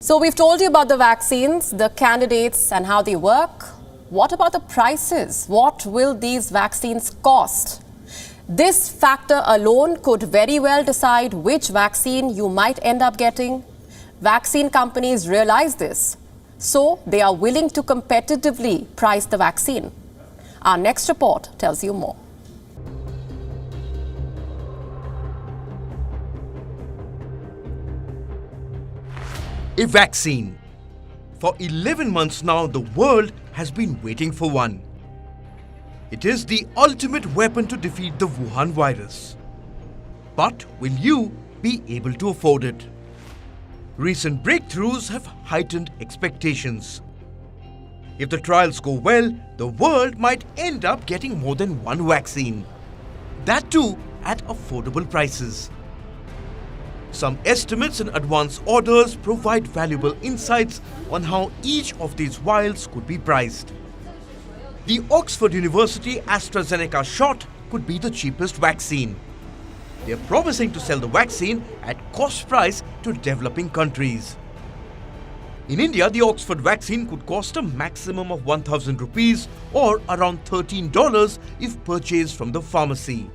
So we've told you about the vaccines, the candidates and how they work. What about the prices? What will these vaccines cost? This factor alone could very well decide which vaccine you might end up getting. Vaccine companies realize this, so they are willing to competitively price the vaccine. Our next report tells you more. A vaccine. For 11 months now, the world has been waiting for one. It is the ultimate weapon to defeat the Wuhan virus. But will you be able to afford it? Recent breakthroughs have heightened expectations. If the trials go well, the world might end up getting more than one vaccine. That too at affordable prices. Some estimates and advance orders provide valuable insights on how each of these vials could be priced. The Oxford University AstraZeneca shot could be the cheapest vaccine. They are promising to sell the vaccine at cost price to developing countries. In India, the Oxford vaccine could cost a maximum of 1,000 rupees or around $13 if purchased from the pharmacy.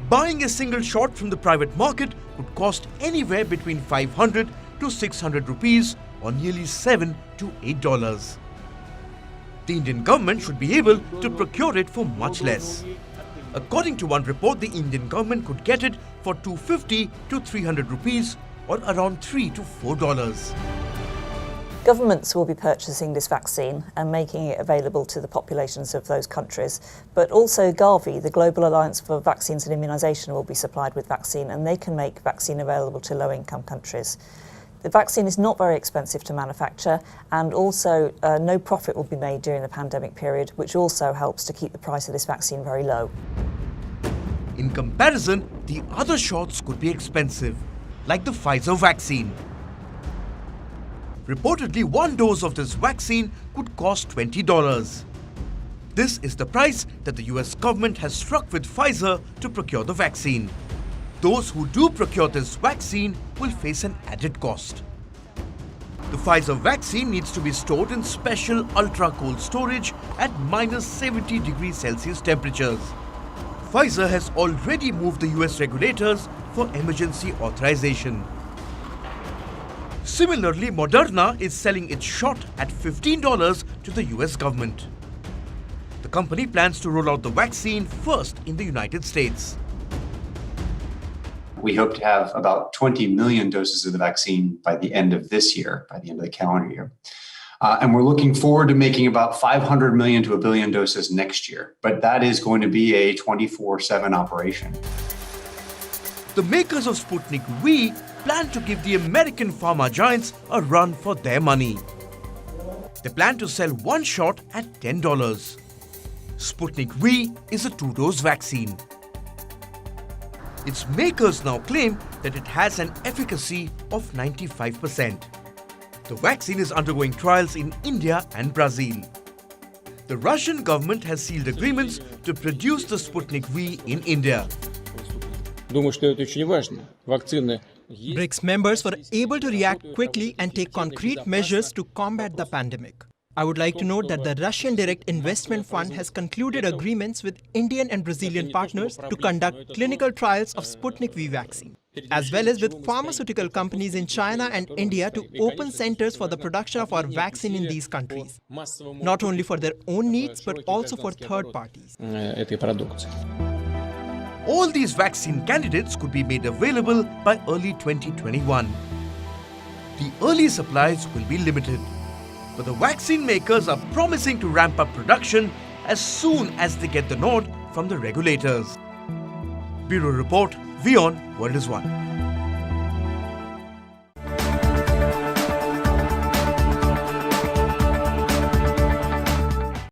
Buying a single shot from the private market could cost anywhere between 500 to 600 rupees or nearly $7 to $8. The Indian government should be able to procure it for much less. According to one report, the Indian government could get it for 250 to 300 rupees or around $3 to $4. Governments will be purchasing this vaccine and making it available to the populations of those countries, but also Gavi, the Global Alliance for Vaccines and Immunisation, will be supplied with vaccine, and they can make vaccine available to low-income countries. The vaccine is not very expensive to manufacture, and also no profit will be made during the pandemic period, which also helps to keep the price of this vaccine very low. In comparison, the other shots could be expensive, like the Pfizer vaccine. Reportedly, one dose of this vaccine could cost $20. This is the price that the US government has struck with Pfizer to procure the vaccine. Those who do procure this vaccine will face an added cost. The Pfizer vaccine needs to be stored in special ultra-cold storage at minus 70 degrees Celsius temperatures. Pfizer has already moved the US regulators for emergency authorization. Similarly, Moderna is selling its shot at $15 to the US government. The company plans to roll out the vaccine first in the United States. We hope to have about 20 million doses of the vaccine by the end of this year, by the end of the calendar year. And we're looking forward to making about 500 million to 1 billion doses next year. But that is going to be a 24/7 operation. The makers of Sputnik V plan to give the American pharma giants a run for their money. They plan to sell one shot at $10. Sputnik V is a 2-dose vaccine. Its makers now claim that it has an efficacy of 95%. The vaccine is undergoing trials in India and Brazil. The Russian government has sealed agreements to produce the Sputnik V in India. Думаю, что это очень важно. Вакцины. BRICS members were able to react quickly and take concrete measures to combat the pandemic. I would like to note that the Russian Direct Investment Fund has concluded agreements with Indian and Brazilian partners to conduct clinical trials of Sputnik V vaccine, as well as with pharmaceutical companies in China and India to open centers for the production of our vaccine in these countries, not only for their own needs but also for third parties. All these vaccine candidates could be made available by early 2021. The early supplies will be limited, but the vaccine makers are promising to ramp up production as soon as they get the nod from the regulators. Bureau Report, WION, World is One.